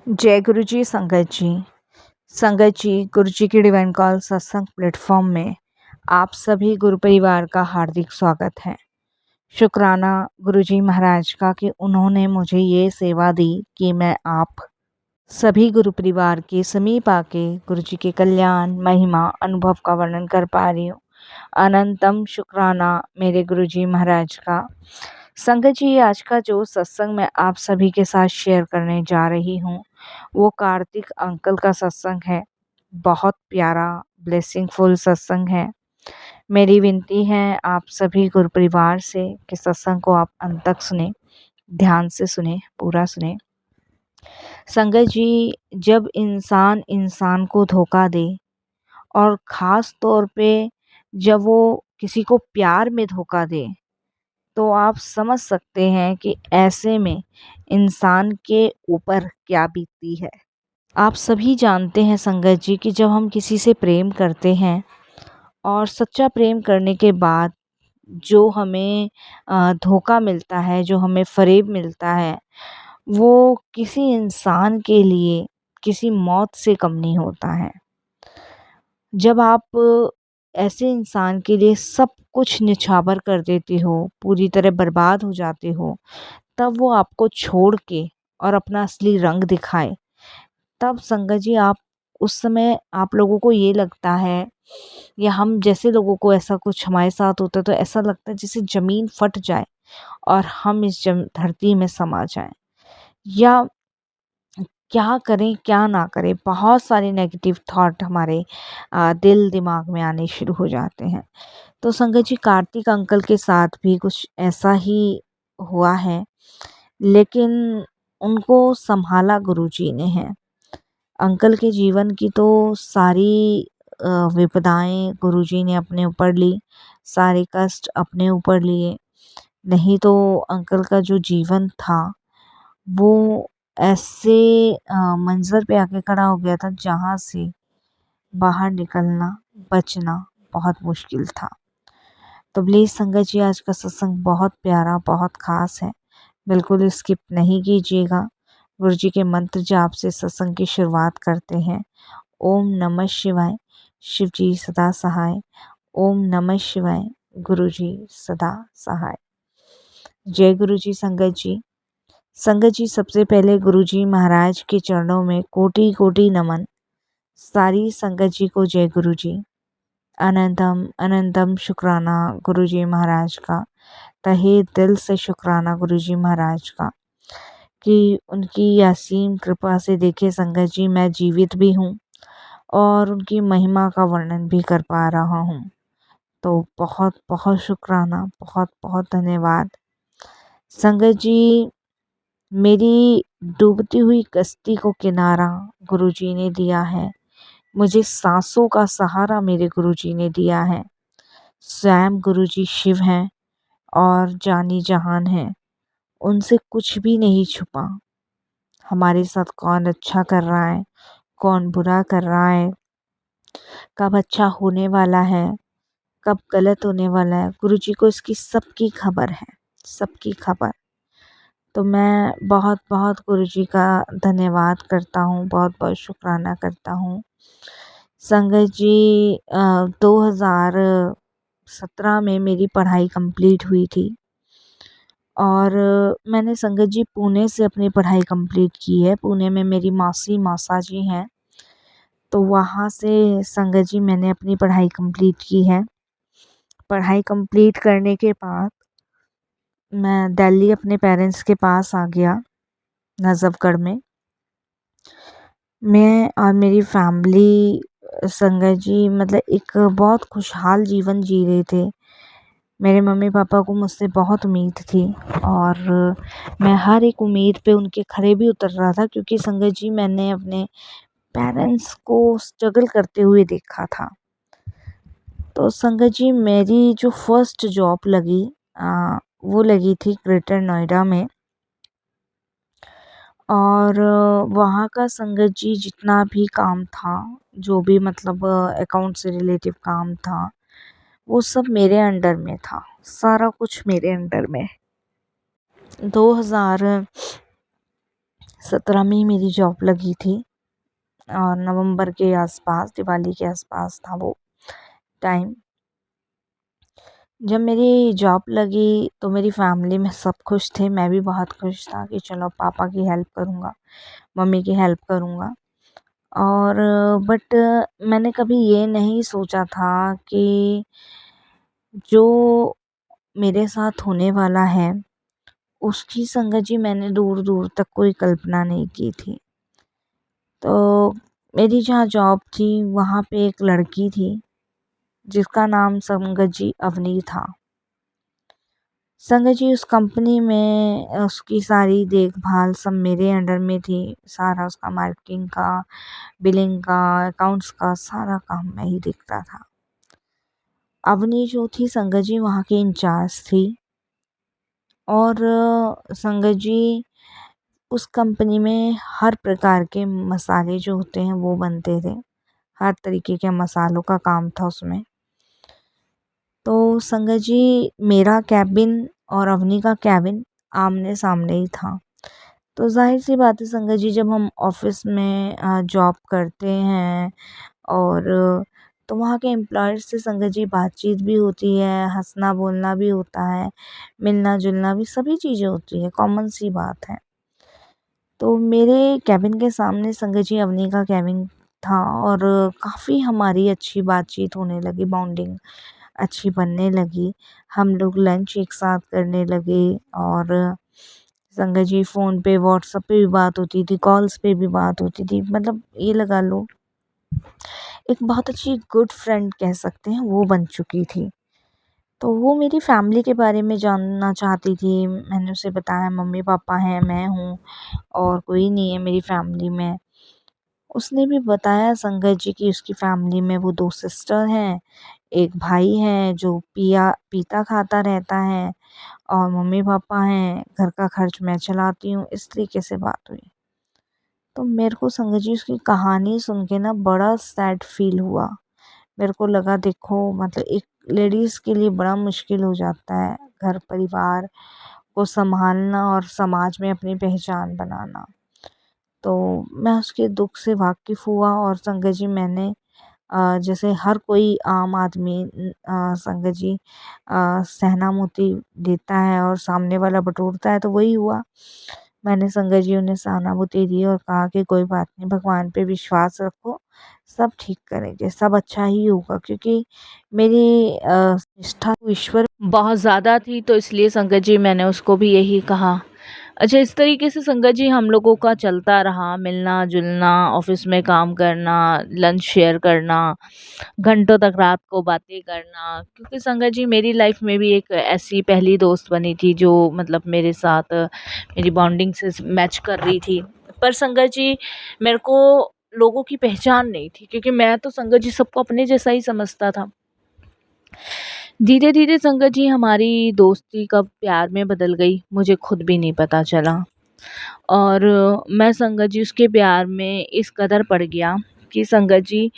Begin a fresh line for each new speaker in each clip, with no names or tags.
जय गुरु जी। संगत जी गुरु जी की डिवाइन कॉल सत्संग प्लेटफॉर्म में आप सभी गुरु परिवार का हार्दिक स्वागत है। शुक्राना गुरु जी महाराज का कि उन्होंने मुझे ये सेवा दी कि मैं आप सभी गुरु परिवार के समीप आके गुरु जी के कल्याण महिमा अनुभव का वर्णन कर पा रही हूँ। अनंतम शुक्राना मेरे गुरु जी महाराज का। संगत जी, आज का जो सत्संग मैं आप सभी के साथ शेयर करने जा रही हूँ वो कार्तिक अंकल का सत्संग है। बहुत प्यारा ब्लेसिंगफुल सत्संग है। मेरी विनती है आप सभी गुरु परिवार से कि सत्संग को आप अंत तक सुने, ध्यान से सुने, पूरा सुने। संगत जी, जब इंसान इंसान को धोखा दे और ख़ास तौर पे जब वो किसी को प्यार में धोखा दे तो आप समझ सकते हैं कि ऐसे में इंसान के ऊपर क्या बीतती है। आप सभी जानते हैं संगत जी कि जब हम किसी से प्रेम करते हैं और सच्चा प्रेम करने के बाद जो हमें धोखा मिलता है, जो हमें फ़रेब मिलता है, वो किसी इंसान के लिए किसी मौत से कम नहीं होता है। जब आप ऐसे इंसान के लिए सब कुछ निछावर कर देते हो, पूरी तरह बर्बाद हो जाते हो, तब वो आपको छोड़ के और अपना असली रंग दिखाए, तब संगत जी आप उस समय आप लोगों को ये लगता है, या हम जैसे लोगों को ऐसा कुछ हमारे साथ होता है तो ऐसा लगता है जैसे ज़मीन फट जाए और हम इस धरती में समा जाएं, या क्या करें क्या ना करें। बहुत सारे नेगेटिव थॉट हमारे दिल दिमाग में आने शुरू हो जाते हैं। तो संगत जी, कार्तिक अंकल के साथ भी कुछ ऐसा ही हुआ है, लेकिन उनको संभाला गुरुजी ने है। अंकल के जीवन की तो सारी विपदाएं गुरुजी ने अपने ऊपर ली, सारे कष्ट अपने ऊपर लिए। नहीं तो अंकल का जो जीवन था वो ऐसे मंज़र पे आके खड़ा हो गया था जहाँ से बाहर निकलना, बचना बहुत मुश्किल था। तो प्लीज़ संगत जी, आज का सत्संग बहुत प्यारा, बहुत ख़ास है। बिल्कुल स्किप नहीं कीजिएगा। गुरु जी के मंत्र जाप से सत्संग की शुरुआत करते हैं। ओम नमः शिवाय, शिव जी सदा सहाय। ओम नमः शिवाय, गुरु जी सदा सहाय। जय गुरु जी। संगत जी, सबसे पहले गुरु जी महाराज के चरणों में कोटि कोटि नमन। सारी संगत जी को जय गुरु जी। अनंतम अनंतम शुक्राना गुरु जी महाराज का। तहे दिल से शुक्राना गुरु जी महाराज का कि उनकी असीम कृपा से देखिए संगत जी, मैं जीवित भी हूँ और उनकी महिमा का वर्णन भी कर पा रहा हूँ। तो बहुत बहुत शुक्राना, बहुत बहुत धन्यवाद। संगत जी, मेरी डूबती हुई कश्ती को किनारा गुरुजी ने दिया है। मुझे सांसों का सहारा मेरे गुरुजी ने दिया है। स्वयं गुरुजी शिव हैं और जानी जहान है। उनसे कुछ भी नहीं छुपा। हमारे साथ कौन अच्छा कर रहा है, कौन बुरा कर रहा है, कब अच्छा होने वाला है, कब गलत होने वाला है, गुरुजी को इसकी सबकी खबर है, सबकी खबर। तो मैं बहुत बहुत गुरुजी का धन्यवाद करता हूँ, बहुत बहुत शुक्राना करता हूँ। संगत जी, 2017 में मेरी पढ़ाई कंप्लीट हुई थी और मैंने संगत जी पुणे से अपनी पढ़ाई कंप्लीट की है। पुणे में मेरी मासा जी हैं, तो वहाँ से संगत जी मैंने अपनी पढ़ाई कंप्लीट की है। पढ़ाई कंप्लीट करने के बाद मैं दिल्ली अपने पेरेंट्स के पास आ गया, नजफगढ़ में। मैं और मेरी फैमिली संगत जी मतलब एक बहुत खुशहाल जीवन जी रहे थे। मेरे मम्मी पापा को मुझसे बहुत उम्मीद थी और मैं हर एक उम्मीद पे उनके खरे भी उतर रहा था, क्योंकि संगत जी मैंने अपने पेरेंट्स को स्ट्रगल करते हुए देखा था। तो संगत जी, मेरी जो फर्स्ट जॉब लगी वो लगी थी ग्रेटर नोएडा में। और वहाँ का संगत जी जितना भी काम था, जो भी मतलब अकाउंट से रिलेटिव काम था, वो सब मेरे अंडर में था, सारा कुछ मेरे अंडर में। 2017 17 में मेरी जॉब लगी थी और नवंबर के आसपास, दिवाली के आसपास था वो टाइम। जब मेरी जॉब लगी तो मेरी फैमिली में सब खुश थे, मैं भी बहुत खुश था कि चलो पापा की हेल्प करूँगा, मम्मी की हेल्प करूँगा। और बट मैंने कभी ये नहीं सोचा था कि जो मेरे साथ होने वाला है उसकी संगत जी मैंने दूर दूर तक कोई कल्पना नहीं की थी। तो मेरी जहाँ जॉब थी वहाँ पे एक लड़की थी जिसका नाम संगत जी अवनी था। संगत जी उस कंपनी में उसकी सारी देखभाल सब मेरे अंडर में थी। सारा उसका मार्केटिंग का, बिलिंग का, अकाउंट्स का सारा काम मैं ही देखता था। अवनी जो थी संगत जी वहाँ की इंचार्ज थी और संगत जी उस कंपनी में हर प्रकार के मसाले जो होते हैं वो बनते थे। हर तरीके के मसालों का काम था उसमें। तो संगत जी मेरा कैबिन और अवनी का कैबिन आमने सामने ही था। तो ज़ाहिर सी बात है संगत जी जब हम ऑफिस में जॉब करते हैं और तो वहाँ के एम्प्लॉयर्स से संगत जी बातचीत भी होती है, हँसना बोलना भी होता है, मिलना जुलना भी, सभी चीज़ें होती है, कॉमन सी बात है। तो मेरे केबिन के सामने संगत जी अवनी का केबिन था और काफ़ी हमारी अच्छी बातचीत होने लगी, बॉन्डिंग अच्छी बनने लगी। हम लोग लंच एक साथ करने लगे और संगत जी फ़ोन पे, व्हाट्सएप पे भी बात होती थी, कॉल्स पे भी बात होती थी। मतलब ये लगा लो एक बहुत अच्छी गुड फ्रेंड कह सकते हैं वो बन चुकी थी। तो वो मेरी फैमिली के बारे में जानना चाहती थी। मैंने उसे बताया मम्मी-पापा हैं, मैं हूँ और कोई नहीं है मेरी फैमिली में। उसने भी बताया संगत जी की उसकी फैमिली में वो 2 सिस्टर हैं, 1 भाई है जो पीता खाता रहता है और मम्मी-पापा हैं, घर का खर्च मैं चलाती हूँ, इस तरीके से बात हुई। तो मेरे को संगत जी उसकी कहानी सुन के ना बड़ा सैड फ़ील हुआ। मेरे को लगा देखो मतलब एक लेडीज़ के लिए बड़ा मुश्किल हो जाता है घर परिवार को सँभालना और समाज में अपनी पहचान बनाना। तो मैं उसके दुःख से वाकिफ़ हुआ और संगत जी मैंने जैसे हर कोई आम आदमी संगत जी सहानुभूति देता है और सामने वाला बटोरता है तो वही हुआ। मैंने संगत जी उन्हें सहानुभूति दी और कहा कि कोई बात नहीं, भगवान पे विश्वास रखो, सब ठीक करेंगे, सब अच्छा ही होगा क्योंकि मेरी निष्ठा तो ईश्वर बहुत ज़्यादा थी तो इसलिए संगत जी मैंने उसको भी यही कहा। अच्छा इस तरीके से संगत जी हम लोगों का चलता रहा, मिलना-जुलना, ऑफ़िस में काम करना, लंच शेयर करना, घंटों तक रात को बातें करना। क्योंकि संगत जी मेरी लाइफ़ में भी एक ऐसी पहली दोस्त बनी थी जो मतलब मेरे साथ मेरी बॉन्डिंग से मैच कर रही थी। पर संगत जी मेरे को लोगों की पहचान नहीं थी क्योंकि मैं तो संगत जी सबको अपने जैसा ही समझता था। धीरे-धीरे संगत जी हमारी दोस्ती कब प्यार में बदल गई, मुझे खुद भी नहीं पता चला। और मैं संगत जी उसके प्यार में इस कदर पड़ गया कि संगत जी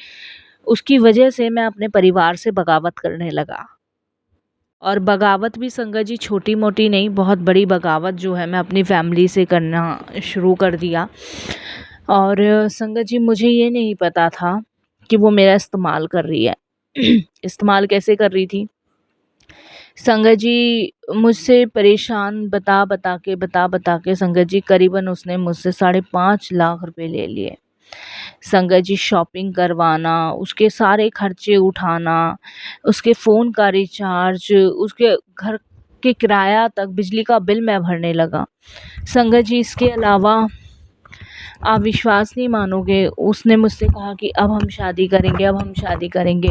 उसकी वजह से मैं अपने परिवार से बगावत करने लगा। और बगावत भी संगत जी छोटी-मोटी नहीं, बहुत बड़ी बगावत जो है मैं अपनी फैमिली से करना शुरू कर दिया। और संगत जी मुझे ये नहीं पता था कि वो मेरा इस्तेमाल कर रही है। इस्तेमाल कैसे कर रही थी? संगत जी मुझसे परेशान बता-बता के संगत जी करीबन उसने मुझसे 5.5 लाख रुपए ले लिए। संगत जी शॉपिंग करवाना, उसके सारे खर्चे उठाना, उसके फ़ोन का रिचार्ज, उसके घर के किराया तक, बिजली का बिल मैं भरने लगा। संगत जी इसके अलावा आप विश्वास नहीं मानोगे, उसने मुझसे कहा कि अब हम शादी करेंगे, अब हम शादी करेंगे।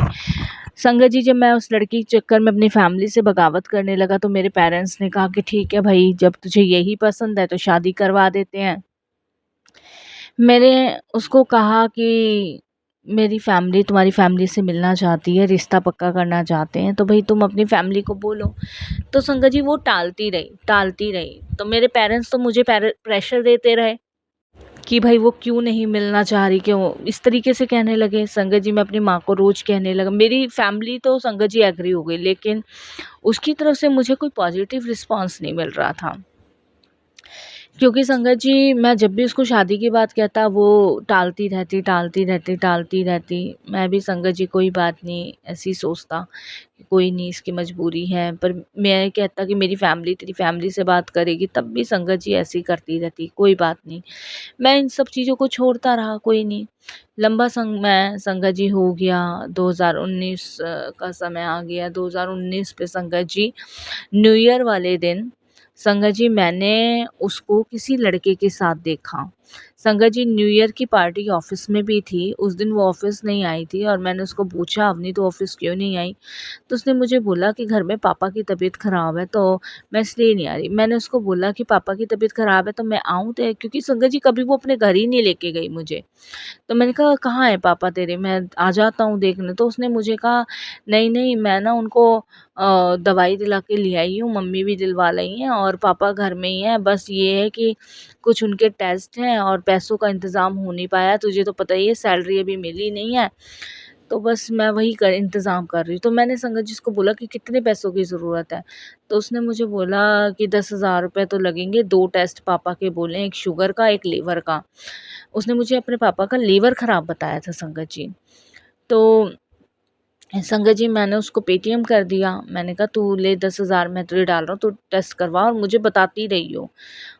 संगत जी जब मैं उस लड़की के चक्कर में अपनी फैमिली से बगावत करने लगा तो मेरे पेरेंट्स ने कहा कि ठीक है भाई, जब तुझे यही पसंद है तो शादी करवा देते हैं। मैंने उसको कहा कि मेरी फैमिली तुम्हारी फैमिली से मिलना चाहती है, रिश्ता पक्का करना चाहते हैं, तो भई तुम अपनी फैमिली को बोलो। तो संगत जी वो टालती रही। तो मेरे पेरेंट्स तो मुझे प्रेशर देते रहे कि भाई वो क्यों नहीं मिलना चाह रही, क्यों इस तरीके से कहने लगे। संगत जी मैं अपनी माँ को रोज़ कहने लगा। मेरी फैमिली तो संगत जी एग्री हो गई, लेकिन उसकी तरफ से मुझे कोई पॉजिटिव रिस्पॉन्स नहीं मिल रहा था।
क्योंकि संगत जी मैं जब भी उसको शादी की बात कहता वो टालती रहती, टालती रहती, टालती रहती। मैं भी संगत जी कोई बात नहीं ऐसे ही सोचता कि कोई नहीं इसकी मजबूरी है। पर मैं कहता कि मेरी फैमिली तेरी फैमिली से बात करेगी, तब भी संगत जी ऐसे ही करती रहती, कोई बात नहीं। मैं इन सब चीज़ों को छोड़ता रहा, कोई नहीं। लंबा समय संगत जी हो गया, 2019 का समय आ गया। 2019 पे संगत जी न्यू ईयर वाले दिन संगत जी मैंने उसको किसी लड़के के साथ देखा। संगत जी न्यू ईयर की पार्टी ऑफ़िस में भी थी, उस दिन वो ऑफ़िस नहीं आई थी और मैंने उसको पूछा, "अवनी तू ऑफ़िस क्यों नहीं आई?" तो उसने मुझे बोला कि घर में पापा की तबीयत ख़राब है, तो मैं इसलिए नहीं आ रही। मैंने उसको बोला कि पापा की तबीयत ख़राब है तो मैं आऊँ तो, क्योंकि संगत जी कभी वो अपने घर ही नहीं लेके गई मुझे। तो मैंने कहा कहाँ है पापा तेरे, मैं आ जाता हूँ देखने। तो उसने मुझे कहा नहीं नहीं मैं ना उनको दवाई दिला के ले आई हूँ, मम्मी भी दिलवा लाई हैं और पापा घर में ही हैं। बस ये है कि कुछ उनके टेस्ट हैं और पैसों का इंतज़ाम हो नहीं पाया, तुझे तो पता ही है सैलरी अभी मिली नहीं है, तो बस मैं वही कर इंतज़ाम कर रही हूँ। तो मैंने संगत जी उसको बोला कि कितने पैसों की ज़रूरत है? तो उसने मुझे बोला कि 10,000 रुपए तो लगेंगे, 2 टेस्ट पापा के बोले, एक शुगर का, एक लीवर का। उसने मुझे अपने पापा का लीवर ख़राब बताया था संगत जी। तो संगत जी मैंने उसको पेटीएम कर दिया। मैंने कहा तू ले 10,000 मैं तुझे डाल रहा हूँ, तू टेस्ट करवा और मुझे बताती रही हो।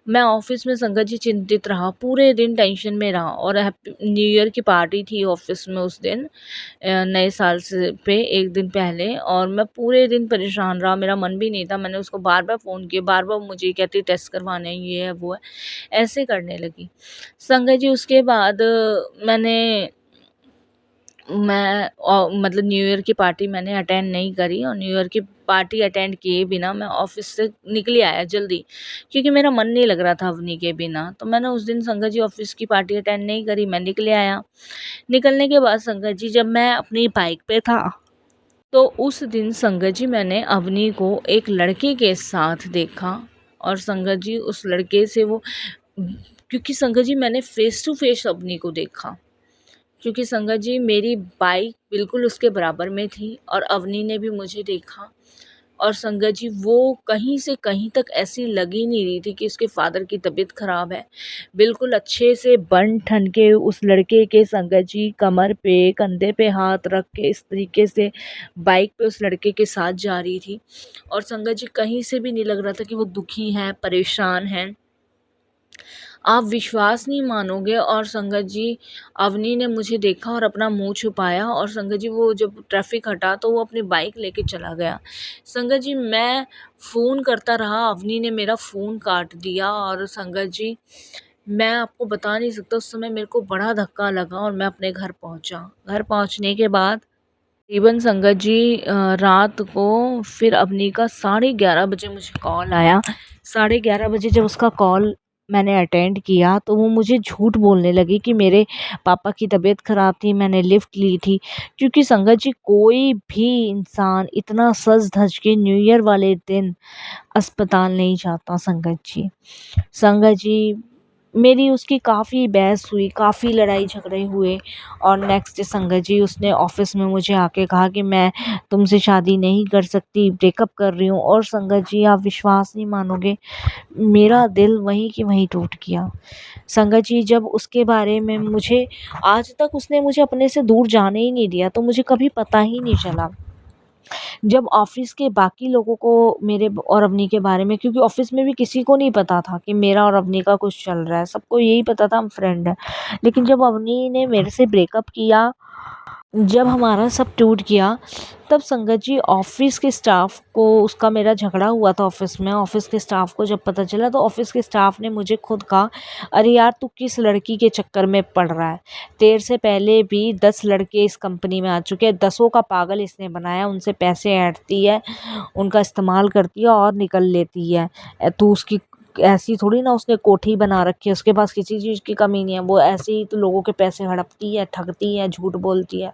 मैं ऑफ़िस में संगत जी चिंतित रहा, पूरे दिन टेंशन में रहा और हैप्पी न्यू ईयर की पार्टी थी ऑफ़िस में उस दिन, नए साल से पे 1 दिन पहले, और मैं पूरे दिन परेशान रहा, मेरा मन भी नहीं था। मैंने उसको बार-बार फ़ोन किया, बार-बार मुझे ये कहती टेस्ट करवाने हैं, ये है, वो है, ऐसे करने लगी। संगत जी उसके बाद मैंने मैं मतलब न्यू ईयर की पार्टी मैंने अटेंड नहीं करी और न्यू ईयर की पार्टी अटेंड किए बिना मैं ऑफ़िस से निकल आया जल्दी, क्योंकि मेरा मन नहीं लग रहा था अवनी के बिना। तो मैंने उस दिन संगत जी ऑफ़िस की पार्टी अटेंड नहीं करी, मैं निकल आया। निकलने के बाद संगत जी जब मैं अपनी बाइक पे था, तो उस दिन संगत जी मैंने अवनी को एक लड़के के साथ देखा और संगत जी उस लड़के से वो, क्योंकि संगत जी मैंने फ़ेस टू फ़ेस अवनी को देखा। क्योंकि संगत जी मेरी बाइक बिल्कुल उसके बराबर में थी और अवनी ने भी मुझे देखा और संगत जी वो कहीं से कहीं तक ऐसी लग ही नहीं रही थी कि उसके फादर की तबीयत ख़राब है। बिल्कुल अच्छे से बन ठन के उस लड़के के संगत जी कमर पे, कंधे पे हाथ रख के इस तरीके से बाइक पे उस लड़के के साथ जा रही थी और संगत जी कहीं से भी नहीं लग रहा था कि वो दुखी हैं, परेशान हैं। आप विश्वास नहीं मानोगे, और संगत जी अवनी ने मुझे देखा और अपना मुँह छुपाया और संगत जी वो जब ट्रैफ़िक हटा तो वो अपनी बाइक लेके चला गया। संगत जी मैं फ़ोन करता रहा, अवनी ने मेरा फ़ोन काट दिया और संगत जी मैं आपको बता नहीं सकता उस समय मेरे को बड़ा धक्का लगा और मैं अपने घर पहुँचा। घर पहुँचने के बाद तकरीबन संगत जी रात को फिर अवनी का 11:30 बजे मुझे कॉल आया। 11:30 बजे जब उसका कॉल मैंने अटेंड किया तो वो मुझे झूठ बोलने लगी कि मेरे पापा की तबीयत ख़राब थी, मैंने लिफ्ट ली थी। क्योंकि संगत जी कोई भी इंसान इतना सज-धज के न्यू ईयर वाले दिन अस्पताल नहीं जाता संगत जी। संगत जी मेरी उसकी काफ़ी बहस हुई, काफ़ी लड़ाई झगड़े हुए और नेक्स्ट डे संगत जी उसने ऑफ़िस में मुझे आके कहा कि मैं तुमसे शादी नहीं कर सकती, ब्रेकअप कर रही हूँ। और संगत जी आप विश्वास नहीं मानोगे, मेरा दिल वहीं की वहीं टूट गया। संगत जी जब उसके बारे में मुझे, आज तक उसने मुझे अपने से दूर जाने ही नहीं दिया, तो मुझे कभी पता ही नहीं चला। जब ऑफ़िस के बाकी लोगों को मेरे और अवनी के बारे में, क्योंकि ऑफ़िस में भी किसी को नहीं पता था कि मेरा और अवनी का कुछ चल रहा है, सबको यही पता था हम फ्रेंड हैं। लेकिन जब अवनी ने मेरे से ब्रेकअप किया, जब हमारा सब टूट गया, तब संगत जी ऑफ़िस के स्टाफ को, उसका मेरा झगड़ा हुआ था ऑफ़िस में, ऑफ़िस के स्टाफ को जब पता चला तो ऑफ़िस के स्टाफ ने मुझे खुद कहा, अरे यार तू किस लड़की के चक्कर में पड़ रहा है, तेरे से पहले भी 10 लड़के इस कंपनी में आ चुके हैं, 10ओं का पागल इसने बनाया, उनसे पैसे ऐंठती है, उनका इस्तेमाल करती है और निकल लेती है। तू उसकी ऐसी थोड़ी ना, उसने कोठी बना रखी है, उसके पास किसी चीज़ की कमी नहीं है, वो ऐसे ही तो लोगों के पैसे हड़पती है, ठगती है, झूठ बोलती है।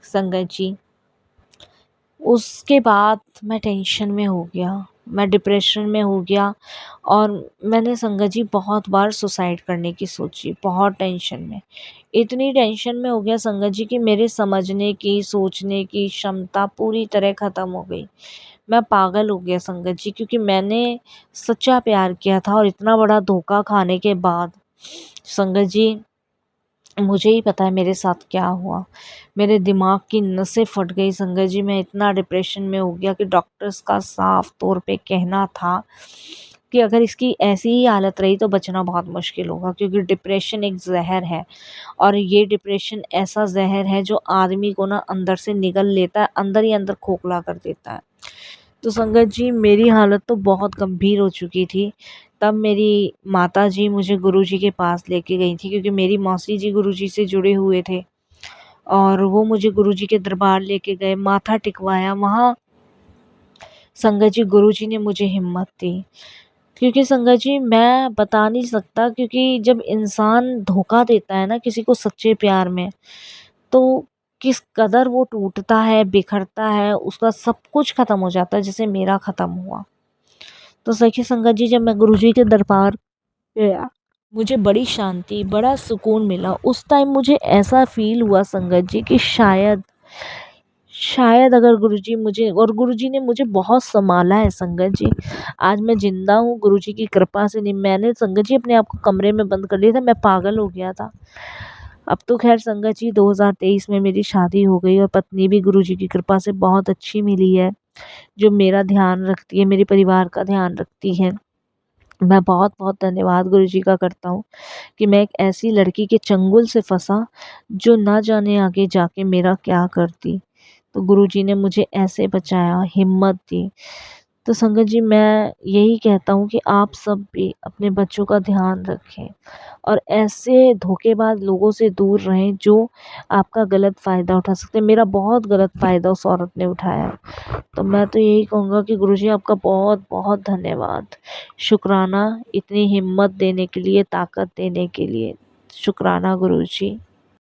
संगत जी उसके बाद मैं टेंशन में हो गया, मैं डिप्रेशन में हो गया और मैंने संगत जी बहुत बार सुसाइड करने की सोची, बहुत टेंशन में। इतनी टेंशन में हो गया संगत जी कि मेरे समझने की, सोचने की क्षमता पूरी तरह ख़त्म हो गई।
मैं पागल हो गया संगत जी, क्योंकि मैंने सच्चा प्यार किया था और इतना बड़ा धोखा खाने के बाद संगत जी मुझे ही पता है मेरे साथ क्या हुआ। मेरे दिमाग की नसें फट गई संगत जी, मैं इतना डिप्रेशन में हो गया कि डॉक्टर्स का साफ तौर पे कहना था कि अगर इसकी ऐसी ही हालत रही तो बचना बहुत मुश्किल होगा, क्योंकि डिप्रेशन एक ज़हर है और ये डिप्रेशन ऐसा ज़हर है जो आदमी को ना अंदर से निगल लेता है, अंदर ही अंदर खोखला कर देता है। तो संगत जी मेरी हालत तो बहुत गंभीर हो चुकी थी। तब मेरी माताजी मुझे गुरुजी के पास लेके गई थी, क्योंकि मेरी मौसी जी गुरुजी से जुड़े हुए थे और वो मुझे गुरुजी के दरबार लेके गए, माथा टिकवाया। वहाँ संगत जी गुरुजी ने मुझे हिम्मत दी, क्योंकि संगत जी मैं बता नहीं सकता, क्योंकि जब इंसान धोखा देता है ना किसी को सच्चे प्यार में, तो किस कदर वो टूटता है, बिखरता है, उसका सब कुछ खत्म हो जाता है, जैसे मेरा खत्म हुआ। तो सखी संगत जी जब मैं गुरुजी के दरबार गया, मुझे बड़ी शांति, बड़ा सुकून मिला। उस टाइम मुझे ऐसा फ़ील हुआ संगत जी कि शायद अगर गुरुजी मुझे, और गुरुजी ने मुझे बहुत सँभाला है संगत जी। आज मैं ज़िंदा हूँ गुरुजी की कृपा से। नहीं, मैंने संगत जी अपने आप को कमरे में बंद कर लिया था, मैं पागल हो गया था। अब तो ख़ैर संगत जी 2023 में मेरी शादी हो गई और पत्नी भी गुरुजी की कृपा से बहुत अच्छी मिली है, जो मेरा ध्यान रखती है, मेरे परिवार का ध्यान रखती है। मैं बहुत-बहुत धन्यवाद गुरुजी का करता हूँ कि मैं एक ऐसी लड़की के चंगुल से फँसा, जो ना जाने आगे जाके मेरा क्या करती। तो गुरुजी ने मुझे ऐसे बचाया, हिम्मत दी। तो संगत जी मैं यही कहता हूँ कि आप सब भी अपने बच्चों का ध्यान रखें और ऐसे धोखेबाज लोगों से दूर रहें जो आपका गलत फ़ायदा उठा सकते हैं। मेरा बहुत गलत फ़ायदा उस औरत ने उठाया। तो मैं तो यही कहूँगा कि गुरुजी आपका बहुत-बहुत धन्यवाद। शुक्राना इतनी हिम्मत देने के लिए, ताकत देने के लिए। शुक्राना गुरुजी।